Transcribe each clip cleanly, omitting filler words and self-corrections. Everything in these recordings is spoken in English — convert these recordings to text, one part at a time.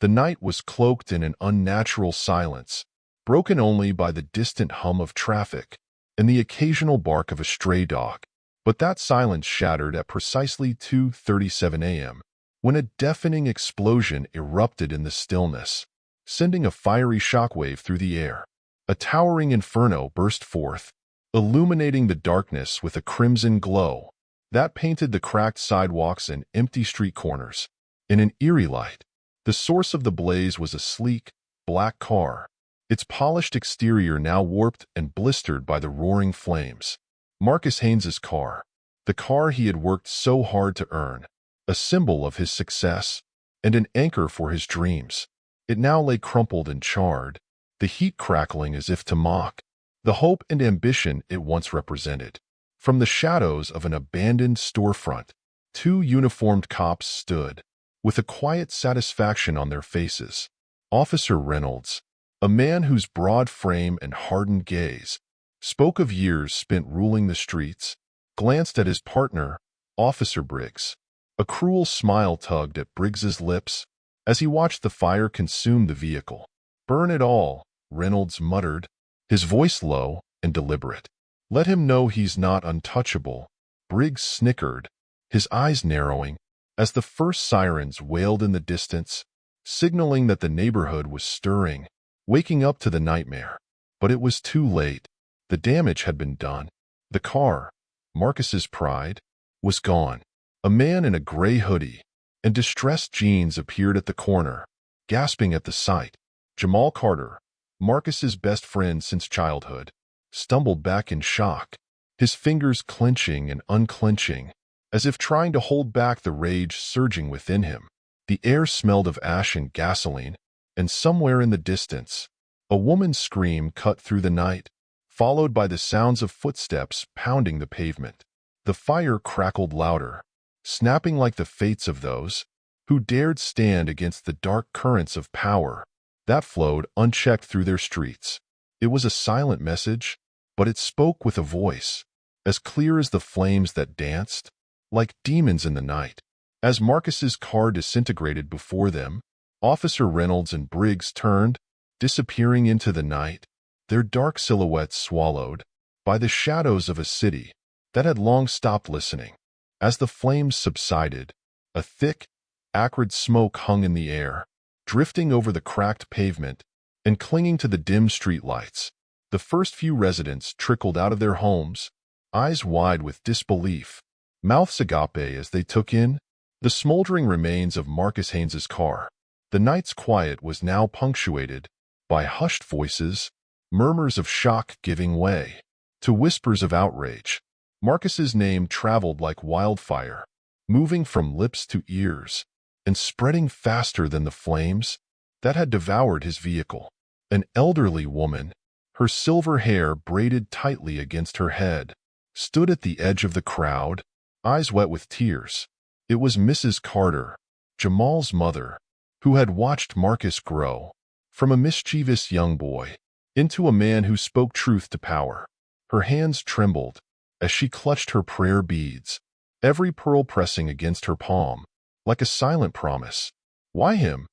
The night was cloaked in an unnatural silence, broken only by the distant hum of traffic and the occasional bark of a stray dog. But that silence shattered at precisely 2:37 a.m., when a deafening explosion erupted in the stillness, sending a fiery shockwave through the air. A towering inferno burst forth, illuminating the darkness with a crimson glow that painted the cracked sidewalks and empty street corners in an eerie light. The source of the blaze was a sleek, black car, its polished exterior now warped and blistered by the roaring flames. Marcus Haynes's car, the car he had worked so hard to earn, a symbol of his success and an anchor for his dreams. It now lay crumpled and charred, the heat crackling as if to mock the hope and ambition it once represented. From the shadows of an abandoned storefront, two uniformed cops stood, with a quiet satisfaction on their faces. Officer Reynolds, a man whose broad frame and hardened gaze spoke of years spent ruling the streets, glanced at his partner, Officer Briggs. A cruel smile tugged at Briggs's lips as he watched the fire consume the vehicle. "Burn it all," Reynolds muttered, his voice low and deliberate. "Let him know he's not untouchable." Briggs snickered, his eyes narrowing, as the first sirens wailed in the distance, signaling that the neighborhood was stirring, waking up to the nightmare. But it was too late. The damage had been done. The car, Marcus's pride, was gone. A man in a gray hoodie and distressed jeans appeared at the corner, gasping at the sight. Jamal Carter, Marcus's best friend since childhood, stumbled back in shock, his fingers clenching and unclenching, as if trying to hold back the rage surging within him. The air smelled of ash and gasoline, and somewhere in the distance, a woman's scream cut through the night, followed by the sounds of footsteps pounding the pavement. The fire crackled louder, snapping like the fates of those who dared stand against the dark currents of power that flowed unchecked through their streets. It was a silent message, but it spoke with a voice, as clear as the flames that danced, like demons in the night. As Marcus's car disintegrated before them, Officer Reynolds and Briggs turned, disappearing into the night, their dark silhouettes swallowed by the shadows of a city that had long stopped listening. As the flames subsided, a thick, acrid smoke hung in the air, drifting over the cracked pavement and clinging to the dim street lights. The first few residents trickled out of their homes, eyes wide with disbelief, mouths agape as they took in the smoldering remains of Marcus Haynes's car. The night's quiet was now punctuated by hushed voices, murmurs of shock giving way to whispers of outrage. Marcus's name traveled like wildfire, moving from lips to ears and spreading faster than the flames that had devoured his vehicle. An elderly woman, her silver hair braided tightly against her head, stood at the edge of the crowd, eyes wet with tears. It was Mrs. Carter, Jamal's mother, who had watched Marcus grow from a mischievous young boy into a man who spoke truth to power. Her hands trembled as she clutched her prayer beads, every pearl pressing against her palm, like a silent promise. "Why him?"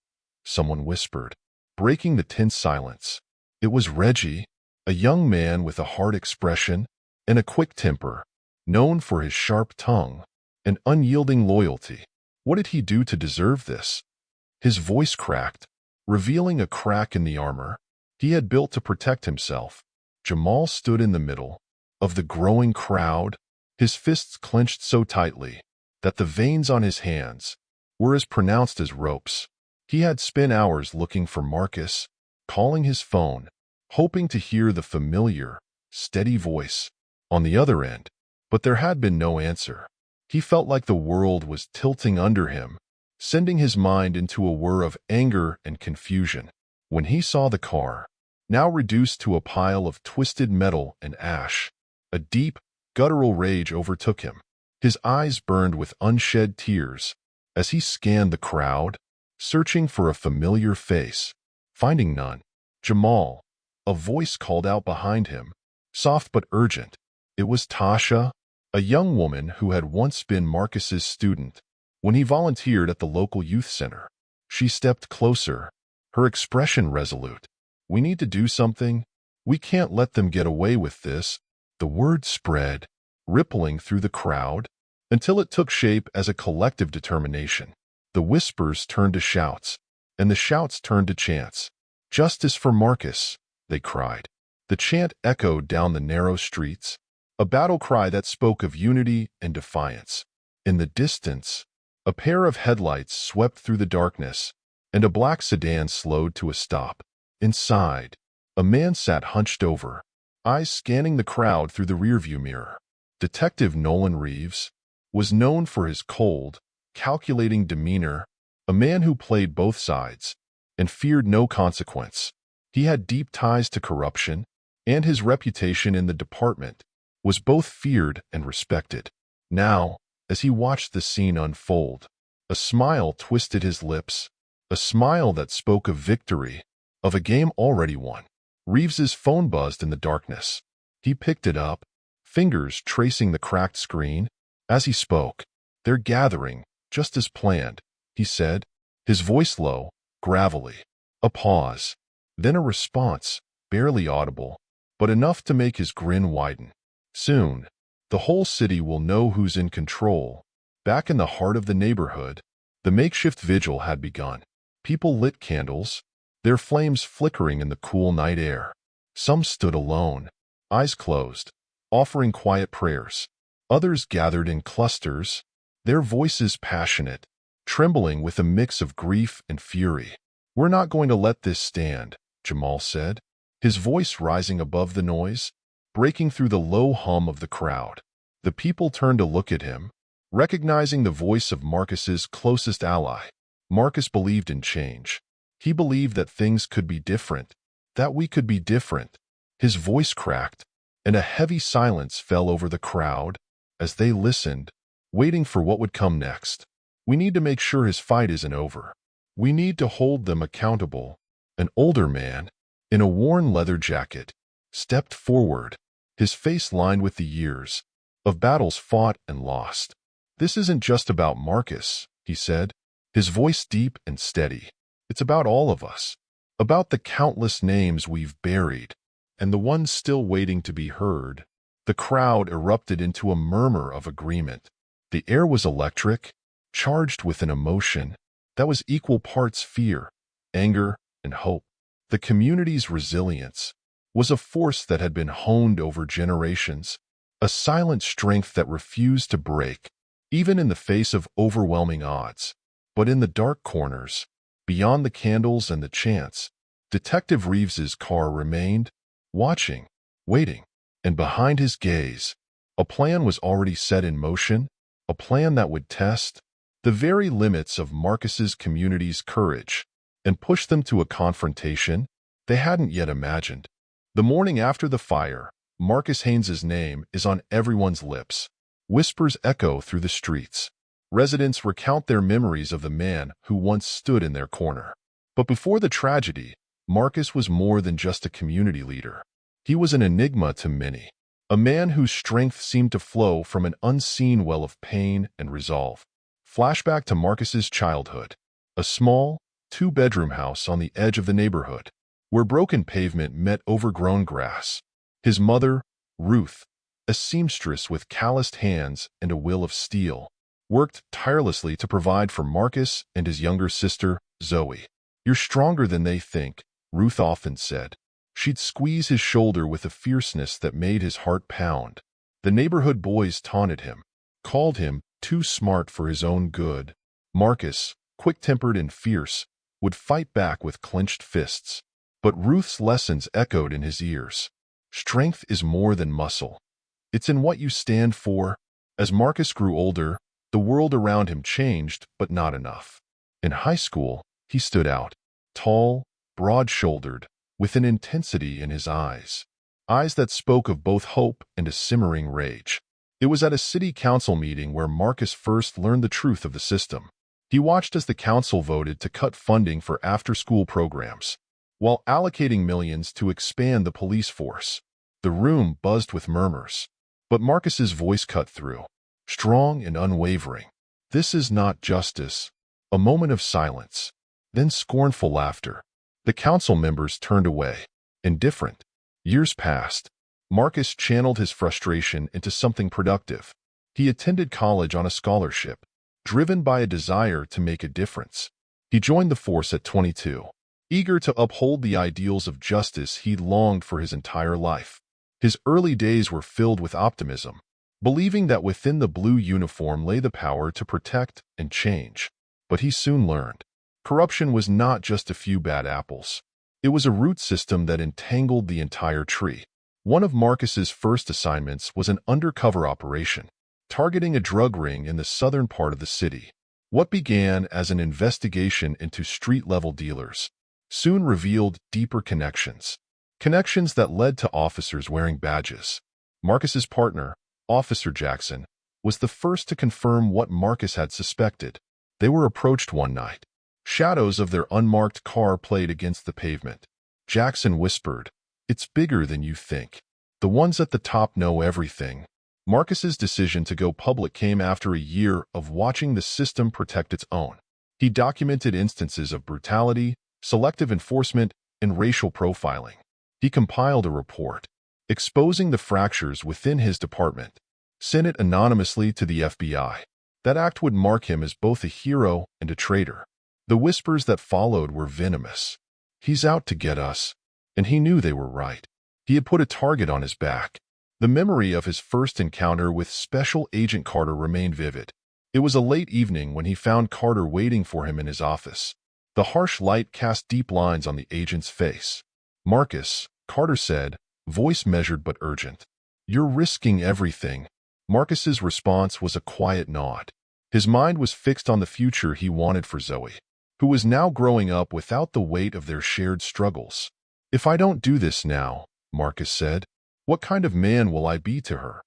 someone whispered, breaking the tense silence. It was Reggie, a young man with a hard expression and a quick temper, known for his sharp tongue and unyielding loyalty. What did he do to deserve this? His voice cracked, revealing a crack in the armor he had built to protect himself. Jamal stood in the middle of the growing crowd, his fists clenched so tightly that the veins on his hands were as pronounced as ropes. He had spent hours looking for Marcus, calling his phone, hoping to hear the familiar, steady voice on the other end, but there had been no answer. He felt like the world was tilting under him, sending his mind into a whir of anger and confusion. When he saw the car, now reduced to a pile of twisted metal and ash, a deep, guttural rage overtook him. His eyes burned with unshed tears as he scanned the crowd, searching for a familiar face. Finding none, "Jamal," a voice called out behind him, soft but urgent. It was Tasha, a young woman who had once been Marcus's student when he volunteered at the local youth center. She stepped closer, her expression resolute. "We need to do something. We can't let them get away with this." The word spread, rippling through the crowd, until it took shape as a collective determination. The whispers turned to shouts, and the shouts turned to chants. "Justice for Marcus," they cried. The chant echoed down the narrow streets, a battle cry that spoke of unity and defiance. In the distance, a pair of headlights swept through the darkness, and a black sedan slowed to a stop. Inside, a man sat hunched over, eyes scanning the crowd through the rearview mirror. Detective Nolan Reeves was known for his cold, calculating demeanor, a man who played both sides and feared no consequence. He had deep ties to corruption, and his reputation in the department was both feared and respected. Now, as he watched the scene unfold, a smile twisted his lips, a smile that spoke of victory, of a game already won. Reeves's phone buzzed in the darkness. He picked it up, fingers tracing the cracked screen. As he spoke, "They're gathering, just as planned," he said, his voice low, gravelly. A pause, then a response, barely audible, but enough to make his grin widen. "Soon, the whole city will know who's in control." Back in the heart of the neighborhood, the makeshift vigil had begun. People lit candles, their flames flickering in the cool night air. Some stood alone, eyes closed, offering quiet prayers. Others gathered in clusters, their voices passionate, trembling with a mix of grief and fury. "We're not going to let this stand," Jamal said, his voice rising above the noise, breaking through the low hum of the crowd. The people turned to look at him, recognizing the voice of Marcus's closest ally. Marcus believed in change. He believed that things could be different, that we could be different. His voice cracked, and a heavy silence fell over the crowd as they listened, waiting for what would come next. "We need to make sure his fight isn't over. We need to hold them accountable." An older man, in a worn leather jacket, stepped forward, his face lined with the years of battles fought and lost. "This isn't just about Marcus," he said, his voice deep and steady. "It's about all of us, about the countless names we've buried, and the ones still waiting to be heard." The crowd erupted into a murmur of agreement. The air was electric, charged with an emotion that was equal parts fear, anger, and hope. The community's resilience was a force that had been honed over generations, a silent strength that refused to break, even in the face of overwhelming odds. But in the dark corners, beyond the candles and the chants, Detective Reeves's car remained, watching, waiting, and behind his gaze, a plan was already set in motion, a plan that would test the very limits of Marcus's community's courage and push them to a confrontation they hadn't yet imagined. The morning after the fire, Marcus Haynes' name is on everyone's lips. Whispers echo through the streets. Residents recount their memories of the man who once stood in their corner. But before the tragedy, Marcus was more than just a community leader. He was an enigma to many, a man whose strength seemed to flow from an unseen well of pain and resolve. Flashback to Marcus's childhood, a small, two-bedroom house on the edge of the neighborhood, where broken pavement met overgrown grass. His mother, Ruth, a seamstress with calloused hands and a will of steel, worked tirelessly to provide for Marcus and his younger sister, Zoe. "You're stronger than they think," Ruth often said. She'd squeeze his shoulder with a fierceness that made his heart pound. The neighborhood boys taunted him, called him too smart for his own good. Marcus, quick-tempered and fierce, would fight back with clenched fists. But Ruth's lessons echoed in his ears. Strength is more than muscle. It's in what you stand for. As Marcus grew older, the world around him changed, but not enough. In high school, he stood out, tall, broad-shouldered, with an intensity in his eyes that spoke of both hope and a simmering rage. It was at a city council meeting where Marcus first learned the truth of the system. He watched as the council voted to cut funding for after-school programs, while allocating millions to expand the police force. The room buzzed with murmurs, but Marcus's voice cut through, strong and unwavering. "This is not justice." A moment of silence. then scornful laughter. The council members turned away, indifferent. Years passed. Marcus channeled his frustration into something productive. He attended college on a scholarship, driven by a desire to make a difference. He joined the force at 22, eager to uphold the ideals of justice he'd longed for his entire life. His early days were filled with optimism, believing that within the blue uniform lay the power to protect and change. But he soon learned, corruption was not just a few bad apples. It was a root system that entangled the entire tree. One of Marcus's first assignments was an undercover operation, targeting a drug ring in the southern part of the city. What began as an investigation into street-level dealers soon revealed deeper connections that led to officers wearing badges. Marcus's partner, Officer Jackson, was the first to confirm what Marcus had suspected. They were approached one night. Shadows of their unmarked car played against the pavement. Jackson whispered, "It's bigger than you think. The ones at the top know everything." Marcus's decision to go public came after a year of watching the system protect its own. He documented instances of brutality, selective enforcement, and racial profiling. He compiled a report, exposing the fractures within his department, sent it anonymously to the FBI. That act would mark him as both a hero and a traitor. The whispers that followed were venomous. "He's out to get us." And he knew they were right. He had put a target on his back. The memory of his first encounter with Special Agent Carter remained vivid. It was a late evening when he found Carter waiting for him in his office. The harsh light cast deep lines on the agent's face. "Marcus," Carter said, voice measured but urgent. "You're risking everything." Marcus's response was a quiet nod. His mind was fixed on the future he wanted for Zoe, who was now growing up without the weight of their shared struggles. "If I don't do this now," Marcus said, "what kind of man will I be to her?"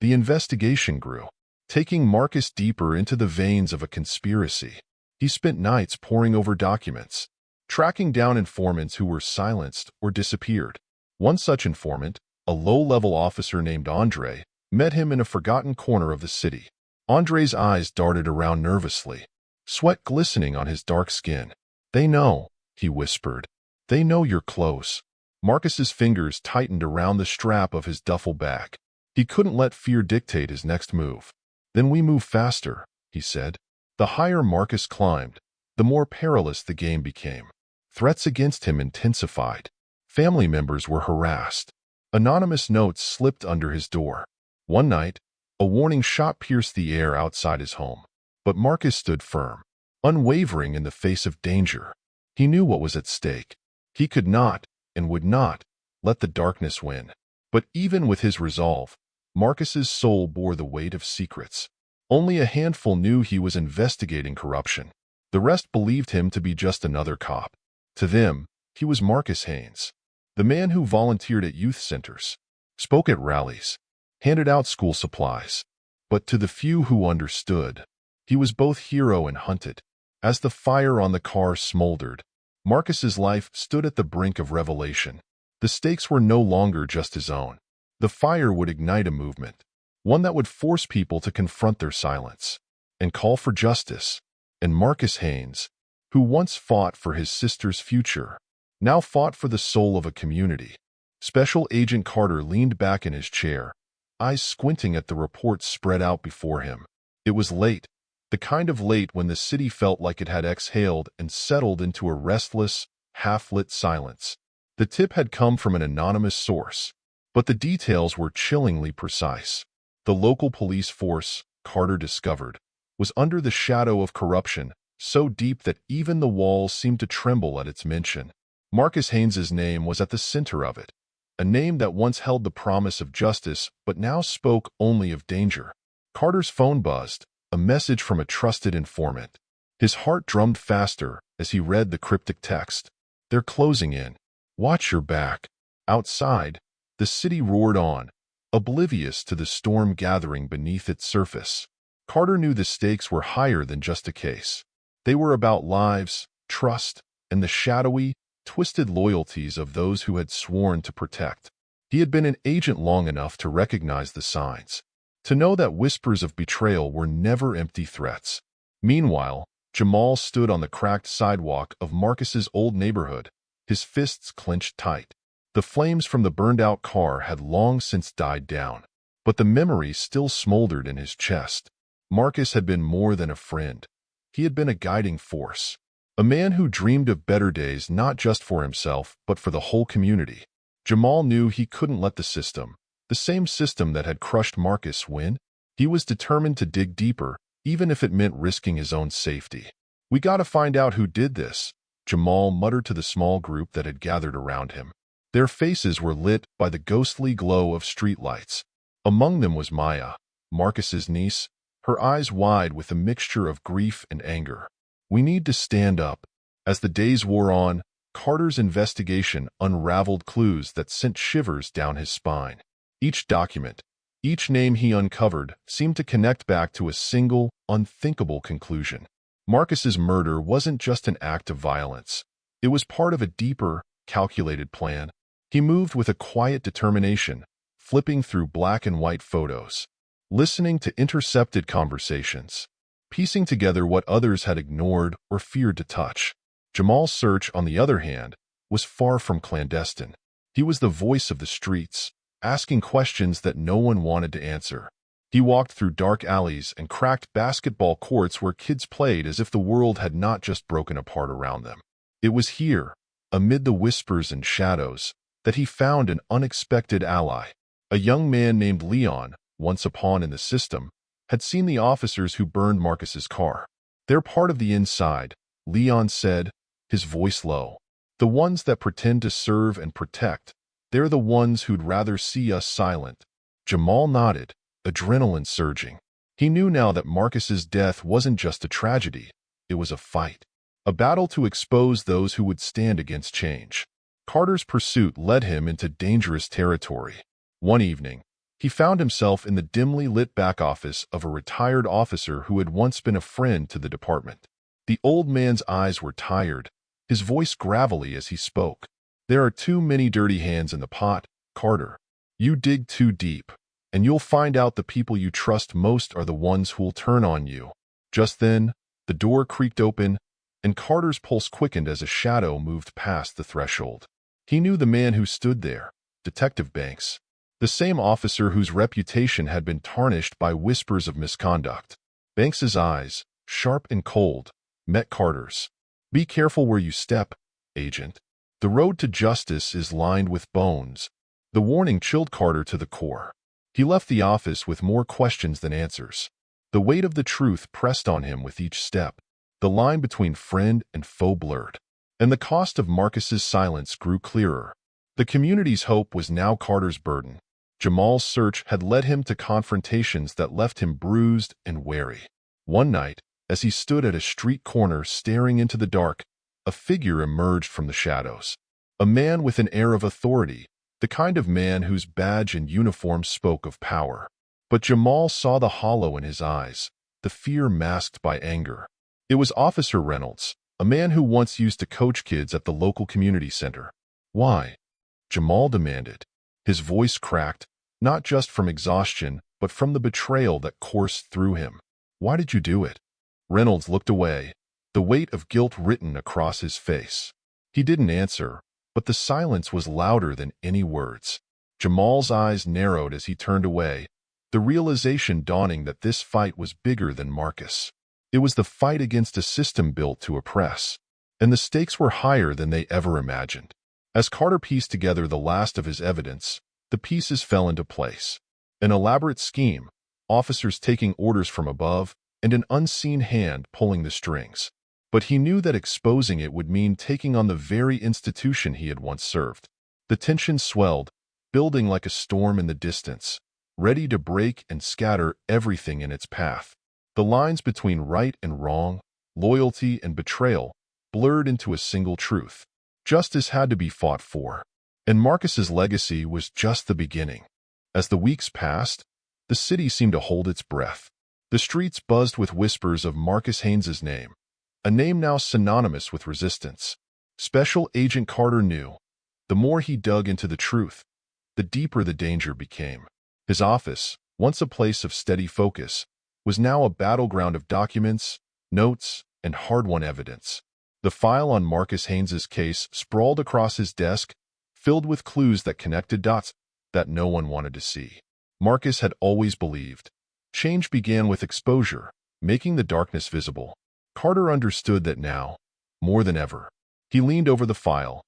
The investigation grew, taking Marcus deeper into the veins of a conspiracy. He spent nights poring over documents, tracking down informants who were silenced or disappeared. One such informant, a low-level officer named Andre, met him in a forgotten corner of the city. Andre's eyes darted around nervously, sweat glistening on his dark skin. "They know," he whispered. "They know you're close." Marcus's fingers tightened around the strap of his duffel bag. He couldn't let fear dictate his next move. "Then we move faster," he said. The higher Marcus climbed, the more perilous the game became. Threats against him intensified. Family members were harassed. Anonymous notes slipped under his door. One night, a warning shot pierced the air outside his home. But Marcus stood firm, unwavering in the face of danger. He knew what was at stake. He could not, and would not, let the darkness win. But even with his resolve, Marcus's soul bore the weight of secrets. Only a handful knew he was investigating corruption. The rest believed him to be just another cop. To them, he was Marcus Haynes, the man who volunteered at youth centers, spoke at rallies, handed out school supplies. But to the few who understood, he was both hero and hunted. As the fire on the car smoldered, Marcus's life stood at the brink of revelation. The stakes were no longer just his own. The fire would ignite a movement, one that would force people to confront their silence and call for justice. And Marcus Haynes, who once fought for his sister's future, now fought for the soul of a community. Special Agent Carter leaned back in his chair, eyes squinting at the reports spread out before him. It was late, the kind of late when the city felt like it had exhaled and settled into a restless, half-lit silence. The tip had come from an anonymous source, but the details were chillingly precise. The local police force, Carter discovered, was under the shadow of corruption, so deep that even the walls seemed to tremble at its mention. Marcus Haynes's name was at the center of it, a name that once held the promise of justice but now spoke only of danger. Carter's phone buzzed, a message from a trusted informant. His heart drummed faster as he read the cryptic text. "They're closing in. Watch your back." Outside, the city roared on, oblivious to the storm gathering beneath its surface. Carter knew the stakes were higher than just a case. They were about lives, trust, and the shadowy, twisted loyalties of those who had sworn to protect. He had been an agent long enough to recognize the signs, to know that whispers of betrayal were never empty threats. Meanwhile, Jamal stood on the cracked sidewalk of Marcus's old neighborhood, his fists clenched tight. The flames from the burned-out car had long since died down, but the memory still smoldered in his chest. Marcus had been more than a friend. He had been a guiding force, a man who dreamed of better days not just for himself but for the whole community. Jamal knew he couldn't let the same system that had crushed Marcus, win. He was determined to dig deeper, even if it meant risking his own safety. "We gotta find out who did this," Jamal muttered to the small group that had gathered around him. Their faces were lit by the ghostly glow of streetlights. Among them was Maya, Marcus's niece, her eyes wide with a mixture of grief and anger. "We need to stand up." As the days wore on, Carter's investigation unraveled clues that sent shivers down his spine. Each document, each name he uncovered seemed to connect back to a single, unthinkable conclusion. Marcus's murder wasn't just an act of violence. It was part of a deeper, calculated plan. He moved with a quiet determination, flipping through black and white photos, listening to intercepted conversations, piecing together what others had ignored or feared to touch. Jamal's search, on the other hand, was far from clandestine. He was the voice of the streets, asking questions that no one wanted to answer. He walked through dark alleys and cracked basketball courts where kids played as if the world had not just broken apart around them. It was here, amid the whispers and shadows, that he found an unexpected ally. A young man named Leon, once a pawn in the system, had seen the officers who burned Marcus's car. "They're part of the inside," Leon said, his voice low. "The ones that pretend to serve and protect. They're the ones who'd rather see us silent." Jamal nodded, adrenaline surging. He knew now that Marcus's death wasn't just a tragedy, it was a fight. A battle to expose those who would stand against change. Carter's pursuit led him into dangerous territory. One evening, he found himself in the dimly lit back office of a retired officer who had once been a friend to the department. The old man's eyes were tired, his voice gravelly as he spoke. "There are too many dirty hands in the pot, Carter. You dig too deep, and you'll find out the people you trust most are the ones who'll turn on you." Just then, the door creaked open, and Carter's pulse quickened as a shadow moved past the threshold. He knew the man who stood there, Detective Banks, the same officer whose reputation had been tarnished by whispers of misconduct. Banks's eyes, sharp and cold, met Carter's. "Be careful where you step, Agent. The road to justice is lined with bones." The warning chilled Carter to the core. He left the office with more questions than answers. The weight of the truth pressed on him with each step. The line between friend and foe blurred, and the cost of Marcus's silence grew clearer. The community's hope was now Carter's burden. Jamal's search had led him to confrontations that left him bruised and wary. One night, as he stood at a street corner staring into the dark, a figure emerged from the shadows. A man with an air of authority, the kind of man whose badge and uniform spoke of power. But Jamal saw the hollow in his eyes, the fear masked by anger. It was Officer Reynolds, a man who once used to coach kids at the local community center. "Why?" Jamal demanded. His voice cracked, not just from exhaustion, but from the betrayal that coursed through him. "Why did you do it?" Reynolds looked away, the weight of guilt written across his face. He didn't answer, but the silence was louder than any words. Jamal's eyes narrowed as he turned away, the realization dawning that this fight was bigger than Marcus. It was the fight against a system built to oppress, and the stakes were higher than they ever imagined. As Carter pieced together the last of his evidence, the pieces fell into place. An elaborate scheme, officers taking orders from above, and an unseen hand pulling the strings. But he knew that exposing it would mean taking on the very institution he had once served. The tension swelled, building like a storm in the distance, ready to break and scatter everything in its path. The lines between right and wrong, loyalty and betrayal, blurred into a single truth. Justice had to be fought for, and Marcus's legacy was just the beginning. As the weeks passed, the city seemed to hold its breath. The streets buzzed with whispers of Marcus Haynes' name, a name now synonymous with resistance. Special Agent Carter knew, the more he dug into the truth, the deeper the danger became. His office, once a place of steady focus, was now a battleground of documents, notes, and hard-won evidence. The file on Marcus Haynes's case sprawled across his desk, filled with clues that connected dots that no one wanted to see. Marcus had always believed. Change began with exposure, making the darkness visible. Carter understood that now, more than ever. He leaned over the file,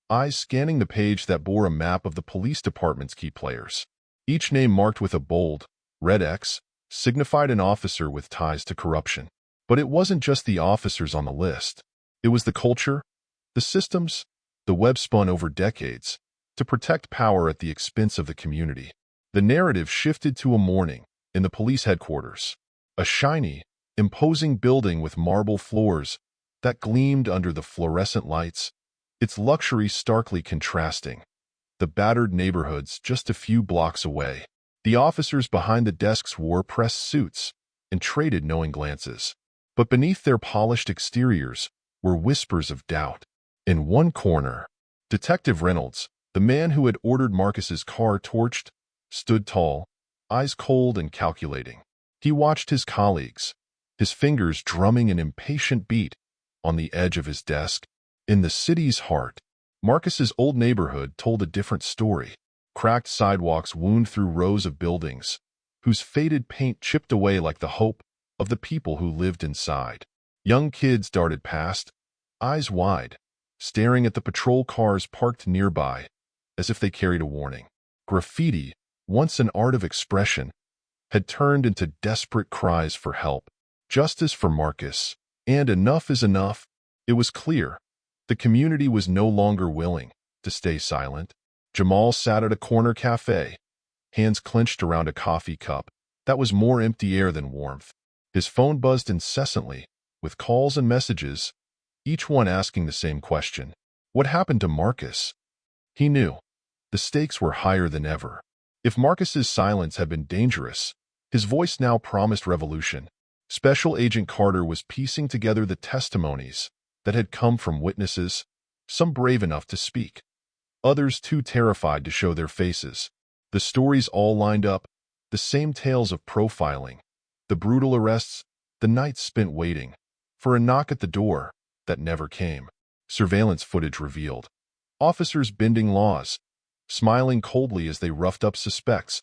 eyes scanning the page that bore a map of the police department's key players. Each name marked with a bold, red X, signified an officer with ties to corruption. But it wasn't just the officers on the list. It was the culture, the systems, the web spun over decades to protect power at the expense of the community. The narrative shifted to a morning in the police headquarters. A shiny, imposing building with marble floors that gleamed under the fluorescent lights, its luxury starkly contrasting the battered neighborhoods just a few blocks away. The officers behind the desks wore pressed suits and traded knowing glances. But beneath their polished exteriors were whispers of doubt. In one corner, Detective Reynolds, the man who had ordered Marcus's car torched, stood tall, eyes cold and calculating. He watched his colleagues, his fingers drumming an impatient beat on the edge of his desk. In the city's heart, Marcus's old neighborhood told a different story. Cracked sidewalks wound through rows of buildings, whose faded paint chipped away like the hope of the people who lived inside. Young kids darted past, eyes wide, staring at the patrol cars parked nearby, as if they carried a warning. Graffiti, once an art of expression, had turned into desperate cries for help. Justice for Marcus, and enough is enough. It was clear. The community was no longer willing to stay silent. Jamal sat at a corner cafe, hands clenched around a coffee cup that was more empty air than warmth. His phone buzzed incessantly, with calls and messages, each one asking the same question. What happened to Marcus? He knew. The stakes were higher than ever. If Marcus's silence had been dangerous, his voice now promised revolution. Special Agent Carter was piecing together the testimonies that had come from witnesses, some brave enough to speak, others too terrified to show their faces. The stories all lined up, the same tales of profiling, the brutal arrests, the nights spent waiting for a knock at the door that never came. Surveillance footage revealed officers bending laws, smiling coldly as they roughed up suspects,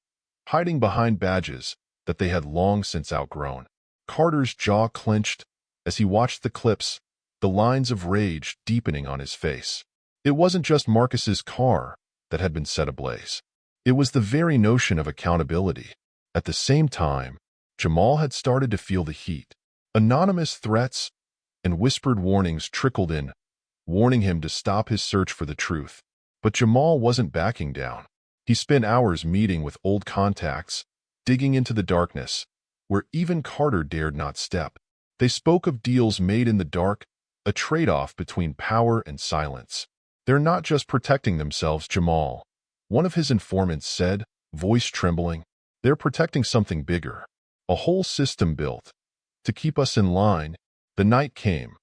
hiding behind badges that they had long since outgrown. Carter's jaw clenched as he watched the clips, the lines of rage deepening on his face. It wasn't just Marcus's car that had been set ablaze. It was the very notion of accountability. At the same time, Jamal had started to feel the heat. Anonymous threats and whispered warnings trickled in, warning him to stop his search for the truth. But Jamal wasn't backing down. He spent hours meeting with old contacts, digging into the darkness, where even Carter dared not step. They spoke of deals made in the dark, a trade-off between power and silence. They're not just protecting themselves, Jamal, one of his informants said, voice trembling. They're protecting something bigger. A whole system built to keep us in line. The night came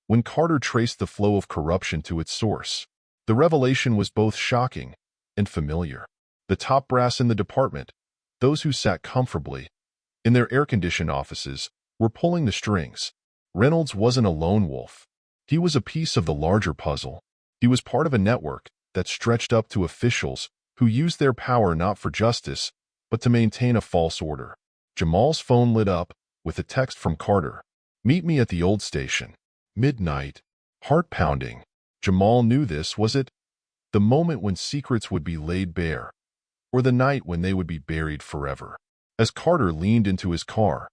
when Carter traced the flow of corruption to its source. The revelation was both shocking and familiar. The top brass in the department, those who sat comfortably in their air-conditioned offices, were pulling the strings. Reynolds wasn't a lone wolf. He was a piece of the larger puzzle. He was part of a network that stretched up to officials who used their power not for justice, but to maintain a false order. Jamal's phone lit up with a text from Carter. Meet me at the old station. Midnight. Heart pounding. Jamal knew this, was it? The moment when secrets would be laid bare, or the night when they would be buried forever. As Carter leaned into his car,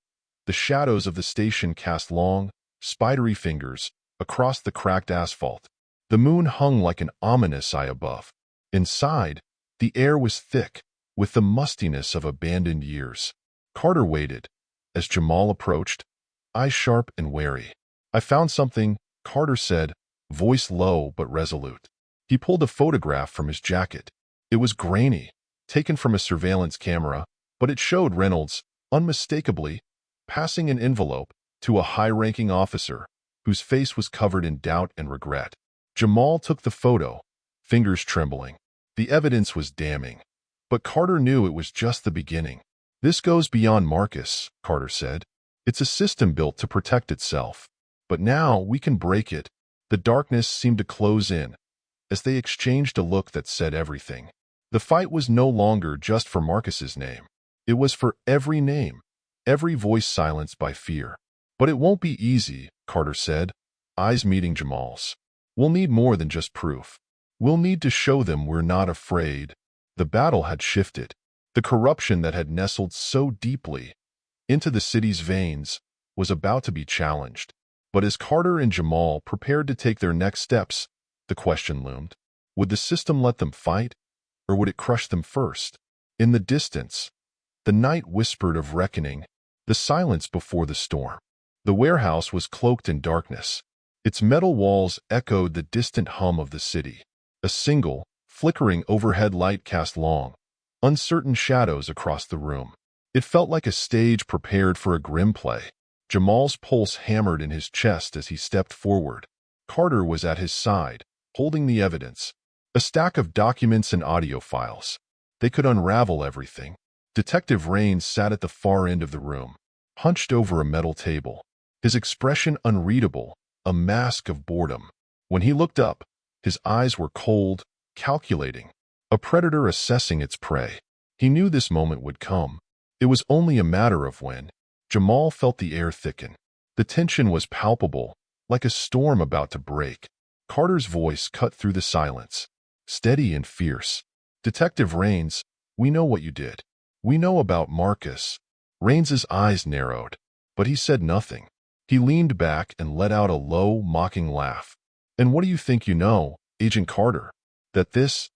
the shadows of the station cast long, spidery fingers across the cracked asphalt. The moon hung like an ominous eye above. Inside, the air was thick with the mustiness of abandoned years. Carter waited as Jamal approached, eyes sharp and wary. I found something, Carter said, voice low but resolute. He pulled a photograph from his jacket. It was grainy, taken from a surveillance camera, but it showed Reynolds, unmistakably, passing an envelope to a high-ranking officer whose face was covered in doubt and regret. Jamal took the photo, fingers trembling. The evidence was damning, but Carter knew it was just the beginning. This goes beyond Marcus, Carter said. It's a system built to protect itself. But now we can break it. The darkness seemed to close in, as they exchanged a look that said everything. The fight was no longer just for Marcus's name. It was for every name, every voice silenced by fear. But it won't be easy, Carter said, eyes meeting Jamal's. We'll need more than just proof. We'll need to show them we're not afraid. The battle had shifted. The corruption that had nestled so deeply into the city's veins was about to be challenged. But as Carter and Jamal prepared to take their next steps, the question loomed. Would the system let them fight, or would it crush them first? In the distance, the night whispered of reckoning, the silence before the storm. The warehouse was cloaked in darkness. Its metal walls echoed the distant hum of the city. A single, flickering overhead light cast long, uncertain shadows across the room. It felt like a stage prepared for a grim play. Jamal's pulse hammered in his chest as he stepped forward. Carter was at his side, holding the evidence. A stack of documents and audio files. They could unravel everything. Detective Raines sat at the far end of the room, hunched over a metal table, his expression unreadable, a mask of boredom. When he looked up, his eyes were cold, calculating, a predator assessing its prey. He knew this moment would come. It was only a matter of when. Jamal felt the air thicken. The tension was palpable, like a storm about to break. Carter's voice cut through the silence, steady and fierce. Detective Raines, we know what you did. We know about Marcus. Raines's eyes narrowed, but he said nothing. He leaned back and let out a low, mocking laugh. And what do you think you know, Agent Carter? That this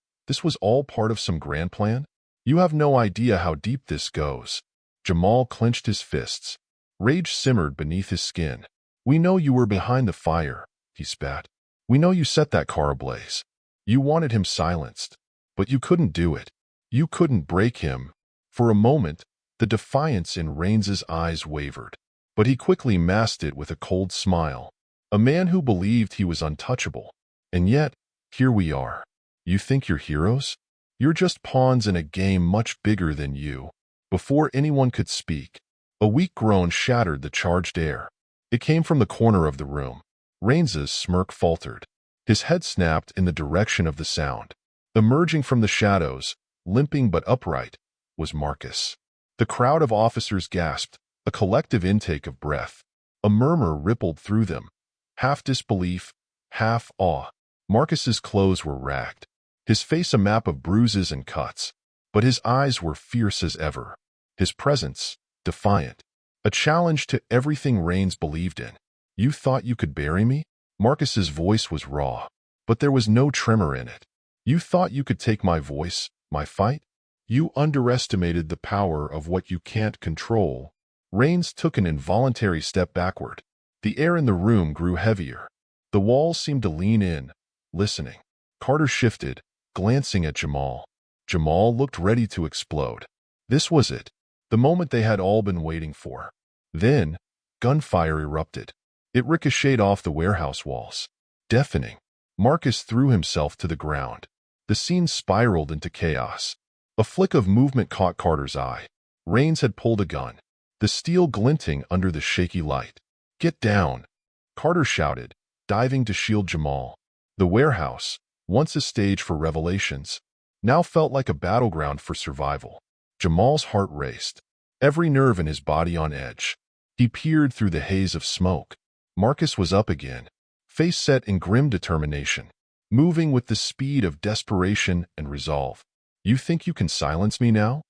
was all part of some grand plan? You have no idea how deep this goes. Jamal clenched his fists. Rage simmered beneath his skin. We know you were behind the fire, he spat. We know you set that car ablaze. You wanted him silenced, but you couldn't do it. You couldn't break him. For a moment, the defiance in Raines's eyes wavered, but he quickly masked it with a cold smile. A man who believed he was untouchable. And yet, here we are. You think you're heroes? You're just pawns in a game much bigger than you. Before anyone could speak, a weak groan shattered the charged air. It came from the corner of the room. Raines's smirk faltered. His head snapped in the direction of the sound. Emerging from the shadows, limping but upright, was Marcus. The crowd of officers gasped, a collective intake of breath. A murmur rippled through them, half disbelief, half awe. Marcus's clothes were ragged, his face a map of bruises and cuts, but his eyes were fierce as ever. His presence, defiant, a challenge to everything Raines believed in. You thought you could bury me? Marcus's voice was raw, but there was no tremor in it. You thought you could take my voice, my fight? You underestimated the power of what you can't control. Raines took an involuntary step backward. The air in the room grew heavier. The walls seemed to lean in, listening. Carter shifted, glancing at Jamal. Jamal looked ready to explode. This was it, the moment they had all been waiting for. Then, gunfire erupted. It ricocheted off the warehouse walls, deafening. Marcus threw himself to the ground. The scene spiraled into chaos. A flick of movement caught Carter's eye. Raines had pulled a gun, the steel glinting under the shaky light. Get down, Carter shouted, diving to shield Jamal. The warehouse, once a stage for revelations, now felt like a battleground for survival. Jamal's heart raced, every nerve in his body on edge. He peered through the haze of smoke. Marcus was up again, face set in grim determination, moving with the speed of desperation and resolve. You think you can silence me now?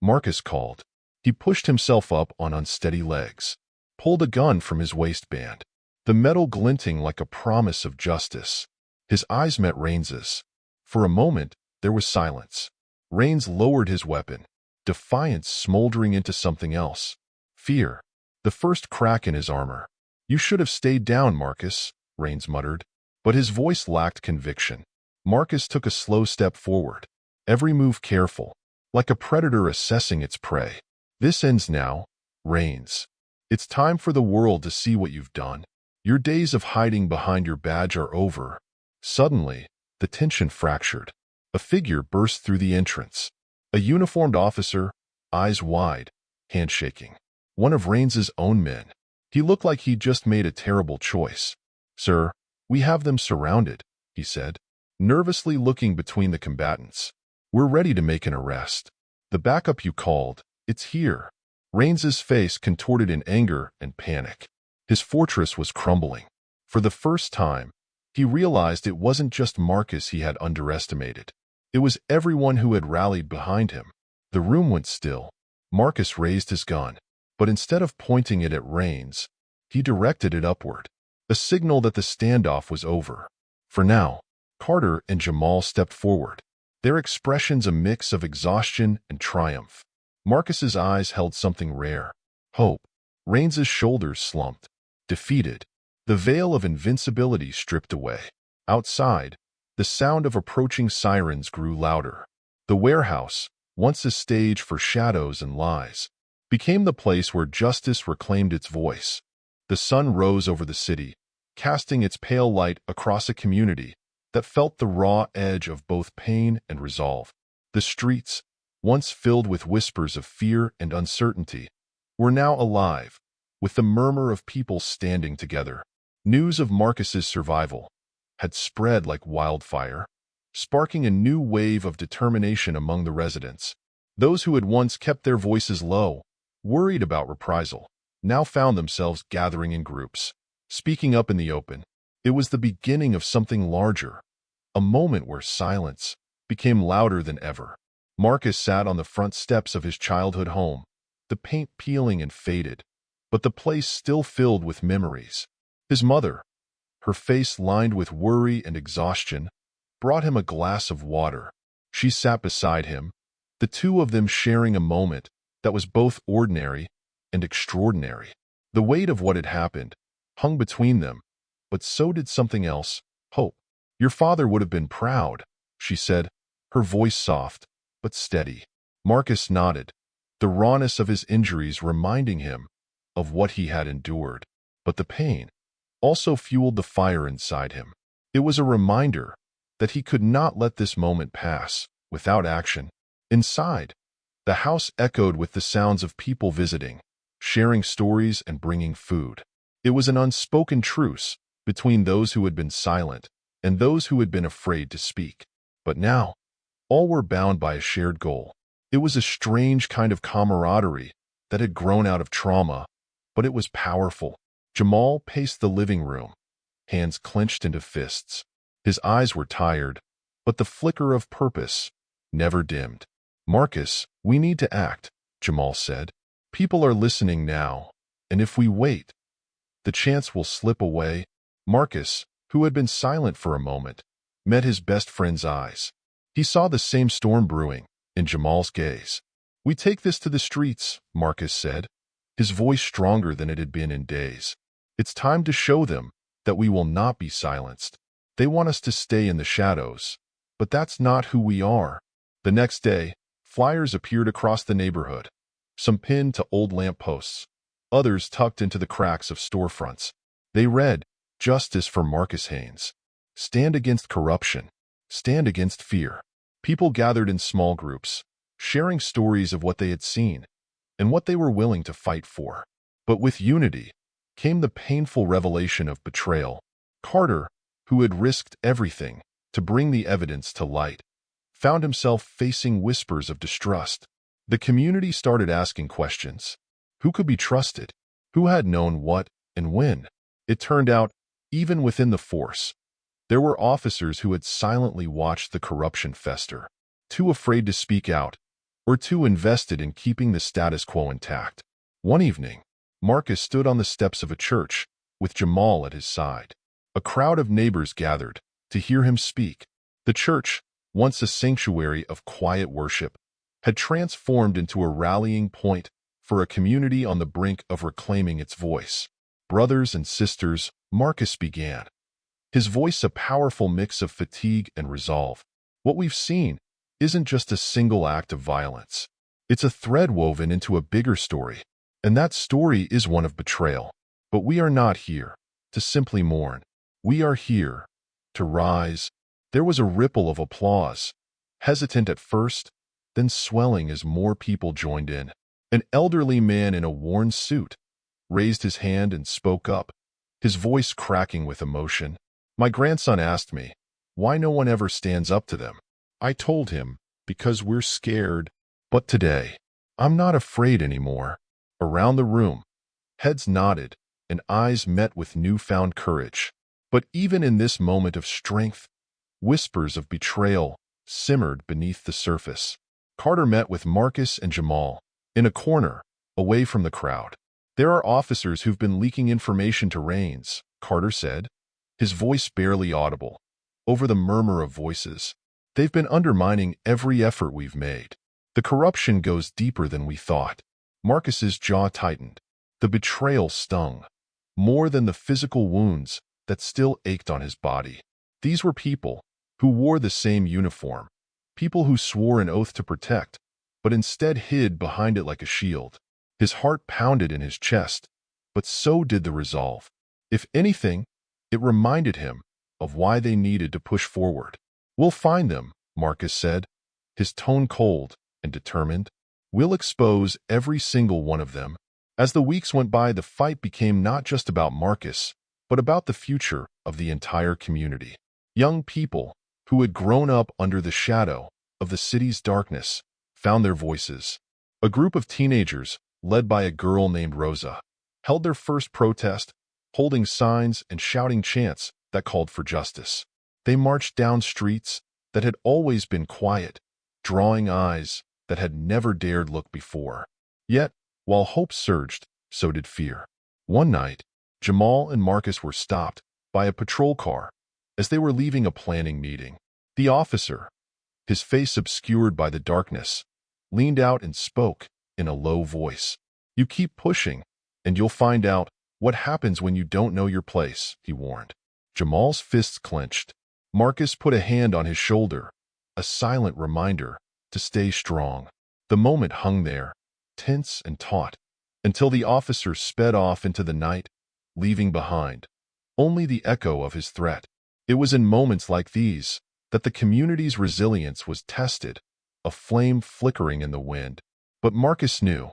Marcus called. He pushed himself up on unsteady legs, pulled a gun from his waistband, the metal glinting like a promise of justice. His eyes met Raines's. For a moment, there was silence. Raines lowered his weapon, defiance smoldering into something else. Fear, the first crack in his armor. You should have stayed down, Marcus, Raines muttered. But his voice lacked conviction. Marcus took a slow step forward, every move careful, like a predator assessing its prey. This ends now, Raines. It's time for the world to see what you've done. Your days of hiding behind your badge are over. Suddenly, the tension fractured. A figure burst through the entrance. A uniformed officer, eyes wide, handshaking. One of Raines's own men. He looked like he'd just made a terrible choice. "Sir, we have them surrounded," he said, nervously looking between the combatants. "We're ready to make an arrest. The backup you called, it's here." Raines's face contorted in anger and panic. His fortress was crumbling. For the first time, he realized it wasn't just Marcus he had underestimated. It was everyone who had rallied behind him. The room went still. Marcus raised his gun, but instead of pointing it at Raines, he directed it upward, a signal that the standoff was over. For now, Carter and Jamal stepped forward, their expressions a mix of exhaustion and triumph. Marcus's eyes held something rare, hope. Raines's shoulders slumped, defeated, the veil of invincibility stripped away. Outside, the sound of approaching sirens grew louder. The warehouse, once a stage for shadows and lies, became the place where justice reclaimed its voice. The sun rose over the city, casting its pale light across a community that felt the raw edge of both pain and resolve. The streets, once filled with whispers of fear and uncertainty, were now alive, with the murmur of people standing together. News of Marcus's survival had spread like wildfire, sparking a new wave of determination among the residents. Those who had once kept their voices low, worried about reprisal, now found themselves gathering in groups, speaking up in the open. It was the beginning of something larger, a moment where silence became louder than ever. Marcus sat on the front steps of his childhood home, the paint peeling and faded, but the place still filled with memories. His mother, her face lined with worry and exhaustion, brought him a glass of water. She sat beside him, the two of them sharing a moment that was both ordinary and extraordinary. The weight of what had happened hung between them, but so did something else, hope. "Your father would have been proud," she said, her voice soft but steady. Marcus nodded, the rawness of his injuries reminding him of what he had endured. But the pain also fueled the fire inside him. It was a reminder that he could not let this moment pass without action. Inside, the house echoed with the sounds of people visiting, sharing stories and bringing food. It was an unspoken truce between those who had been silent and those who had been afraid to speak. But now, all were bound by a shared goal. It was a strange kind of camaraderie that had grown out of trauma, but it was powerful. Jamal paced the living room, hands clenched into fists. His eyes were tired, but the flicker of purpose never dimmed. "Marcus, we need to act," Jamal said. "People are listening now, and if we wait, the chance will slip away." Marcus, who had been silent for a moment, met his best friend's eyes. He saw the same storm brewing in Jamal's gaze. "We take this to the streets," Marcus said, his voice stronger than it had been in days. "It's time to show them that we will not be silenced. They want us to stay in the shadows, but that's not who we are." The next day, flyers appeared across the neighborhood, some pinned to old lampposts, others tucked into the cracks of storefronts. They read, "Justice for Marcus Haynes. Stand against corruption. Stand against fear." People gathered in small groups, sharing stories of what they had seen and what they were willing to fight for. But with unity came the painful revelation of betrayal. Carter, who had risked everything to bring the evidence to light, found himself facing whispers of distrust. The community started asking questions. Who could be trusted? Who had known what and when? It turned out, even within the force, there were officers who had silently watched the corruption fester, too afraid to speak out, or too invested in keeping the status quo intact. One evening, Marcus stood on the steps of a church, with Jamal at his side. A crowd of neighbors gathered to hear him speak. The church, once a sanctuary of quiet worship, had transformed into a rallying point for a community on the brink of reclaiming its voice. "Brothers and sisters," Marcus began, his voice a powerful mix of fatigue and resolve. "What we've seen isn't just a single act of violence. It's a thread woven into a bigger story, and that story is one of betrayal. But we are not here to simply mourn. We are here to rise." There was a ripple of applause, hesitant at first, then swelling as more people joined in. An elderly man in a worn suit, raised his hand and spoke up, his voice cracking with emotion. My grandson asked me, why no one ever stands up to them. I told him, because we're scared. But today, I'm not afraid anymore. Around the room, heads nodded and eyes met with newfound courage. But even in this moment of strength, whispers of betrayal simmered beneath the surface. Carter met with Marcus and Jamal in a corner, away from the crowd. There are officers who've been leaking information to Haynes, Carter said, his voice barely audible, over the murmur of voices. They've been undermining every effort we've made. The corruption goes deeper than we thought. Marcus's jaw tightened. The betrayal stung, more than the physical wounds that still ached on his body. These were people who wore the same uniform, people who swore an oath to protect, but instead hid behind it like a shield. His heart pounded in his chest, but so did the resolve. If anything, it reminded him of why they needed to push forward. We'll find them, Marcus said, his tone cold and determined. We'll expose every single one of them. As the weeks went by, the fight became not just about Marcus, but about the future of the entire community. Young people who had grown up under the shadow of the city's darkness found their voices. A group of teenagers, led by a girl named Rosa, held their first protest, holding signs and shouting chants that called for justice. They marched down streets that had always been quiet, drawing eyes that had never dared look before. Yet, while hope surged, so did fear. One night, Jamal and Marcus were stopped by a patrol car as they were leaving a planning meeting. The officer, his face obscured by the darkness, leaned out and spoke in a low voice. You keep pushing, and you'll find out what happens when you don't know your place, he warned. Jamal's fists clenched. Marcus put a hand on his shoulder, a silent reminder to stay strong. The moment hung there, tense and taut, until the officer sped off into the night, leaving behind only the echo of his threat. It was in moments like these that the community's resilience was tested, a flame flickering in the wind. But Marcus knew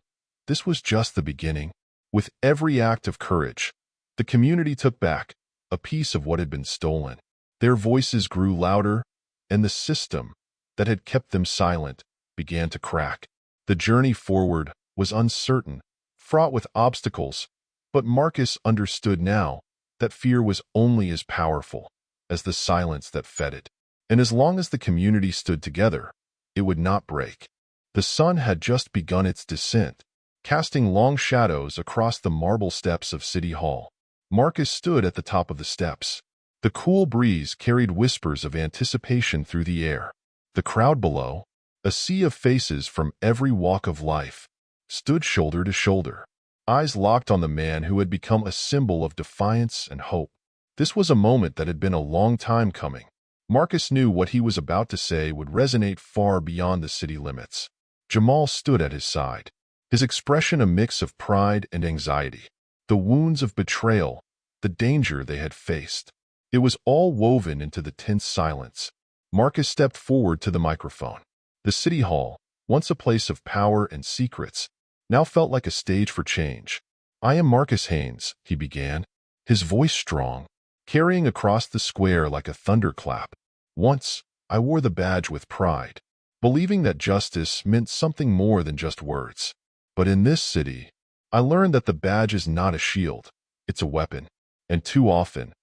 this was just the beginning. With every act of courage, the community took back a piece of what had been stolen. Their voices grew louder, and the system that had kept them silent began to crack. The journey forward was uncertain, fraught with obstacles, but Marcus understood now that fear was only as powerful as the silence that fed it. And as long as the community stood together, it would not break. The sun had just begun its descent, casting long shadows across the marble steps of City Hall. Marcus stood at the top of the steps. The cool breeze carried whispers of anticipation through the air. The crowd below, a sea of faces from every walk of life, stood shoulder to shoulder, eyes locked on the man who had become a symbol of defiance and hope. This was a moment that had been a long time coming. Marcus knew what he was about to say would resonate far beyond the city limits. Jamal stood at his side, his expression a mix of pride and anxiety. The wounds of betrayal, the danger they had faced. It was all woven into the tense silence. Marcus stepped forward to the microphone. The City Hall, once a place of power and secrets, now felt like a stage for change. I am Marcus Haynes, he began, his voice strong, carrying across the square like a thunderclap. Once, I wore the badge with pride, believing that justice meant something more than just words. But in this city, I learned that the badge is not a shield, it's a weapon. And too often,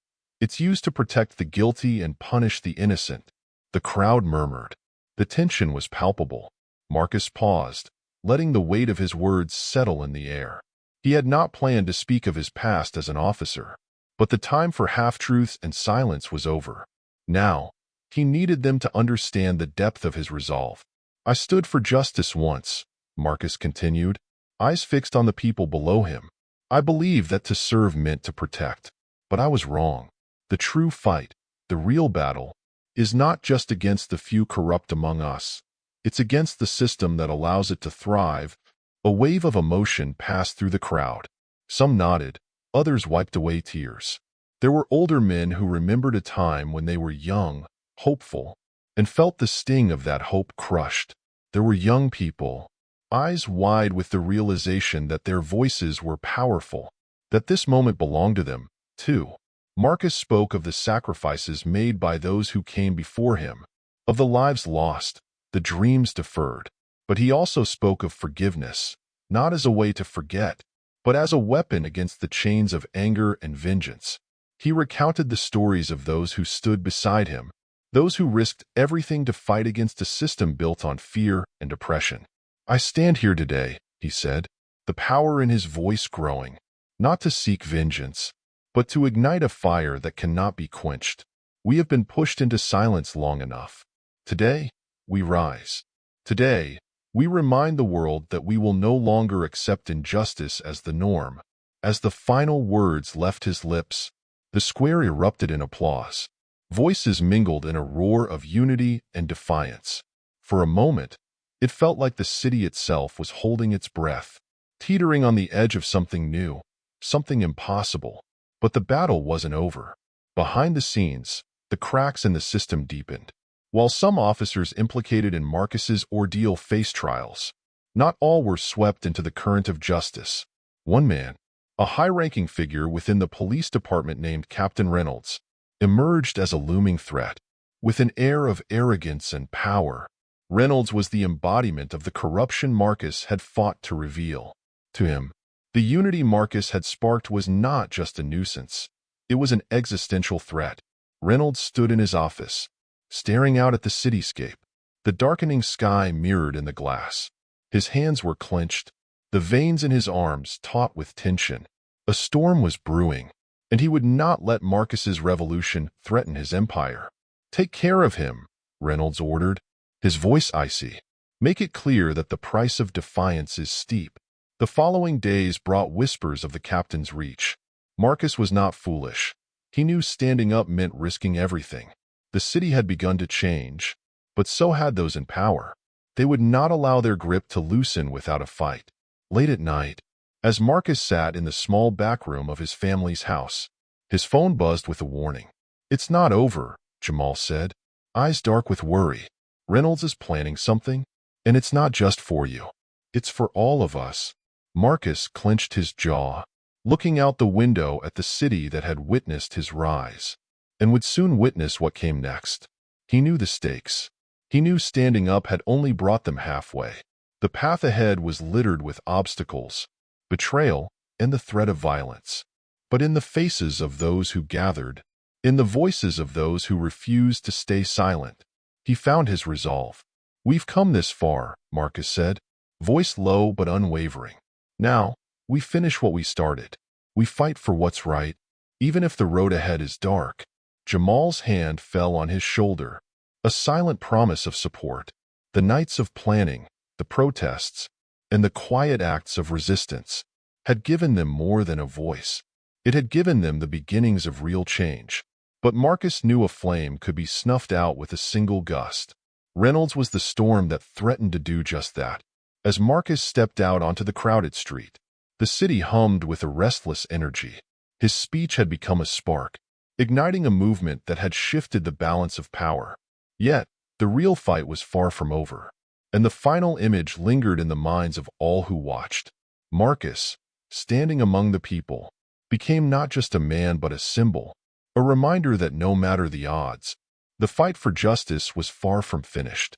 it's used to protect the guilty and punish the innocent. The crowd murmured. The tension was palpable. Marcus paused, letting the weight of his words settle in the air. He had not planned to speak of his past as an officer, but the time for half-truths and silence was over. Now, he needed them to understand the depth of his resolve. I stood for justice once, Marcus continued, eyes fixed on the people below him. I believed that to serve meant to protect, but I was wrong. The true fight, the real battle, is not just against the few corrupt among us. It's against the system that allows it to thrive. A wave of emotion passed through the crowd. Some nodded, others wiped away tears. There were older men who remembered a time when they were young, hopeful, and felt the sting of that hope crushed. There were young people, eyes wide with the realization that their voices were powerful, that this moment belonged to them, too. Marcus spoke of the sacrifices made by those who came before him, of the lives lost, the dreams deferred. But he also spoke of forgiveness, not as a way to forget, but as a weapon against the chains of anger and vengeance. He recounted the stories of those who stood beside him, those who risked everything to fight against a system built on fear and oppression. "I stand here today," he said, the power in his voice growing, "not to seek vengeance, but to ignite a fire that cannot be quenched. We have been pushed into silence long enough. Today, we rise. Today, we remind the world that we will no longer accept injustice as the norm." As the final words left his lips, the square erupted in applause. Voices mingled in a roar of unity and defiance. For a moment, it felt like the city itself was holding its breath, teetering on the edge of something new, something impossible. But the battle wasn't over. Behind the scenes, the cracks in the system deepened. While some officers implicated in Marcus's ordeal faced trials, not all were swept into the current of justice. One man, a high-ranking figure within the police department named Captain Reynolds, emerged as a looming threat. With an air of arrogance and power, Reynolds was the embodiment of the corruption Marcus had fought to reveal. To him, the unity Marcus had sparked was not just a nuisance. It was an existential threat. Reynolds stood in his office, staring out at the cityscape, the darkening sky mirrored in the glass. His hands were clenched, the veins in his arms taut with tension. A storm was brewing, and he would not let Marcus's revolution threaten his empire. "Take care of him," Reynolds ordered, his voice icy. "Make it clear that the price of defiance is steep." The following days brought whispers of the captain's reach. Marcus was not foolish. He knew standing up meant risking everything. The city had begun to change, but so had those in power. They would not allow their grip to loosen without a fight. Late at night, as Marcus sat in the small back room of his family's house, his phone buzzed with a warning. "It's not over," Jamal said, eyes dark with worry. "Reynolds is planning something, and it's not just for you. It's for all of us." Marcus clenched his jaw, looking out the window at the city that had witnessed his rise, and would soon witness what came next. He knew the stakes. He knew standing up had only brought them halfway. The path ahead was littered with obstacles, betrayal, and the threat of violence. But in the faces of those who gathered, in the voices of those who refused to stay silent, he found his resolve. "We've come this far," Marcus said, voice low but unwavering. "Now, we finish what we started. We fight for what's right, even if the road ahead is dark." Jamal's hand fell on his shoulder, a silent promise of support. The nights of planning, the protests, and the quiet acts of resistance had given them more than a voice. It had given them the beginnings of real change. But Marcus knew a flame could be snuffed out with a single gust. Reynolds was the storm that threatened to do just that. As Marcus stepped out onto the crowded street, the city hummed with a restless energy. His speech had become a spark, igniting a movement that had shifted the balance of power. Yet, the real fight was far from over, and the final image lingered in the minds of all who watched. Marcus, standing among the people, became not just a man but a symbol, a reminder that no matter the odds, the fight for justice was far from finished.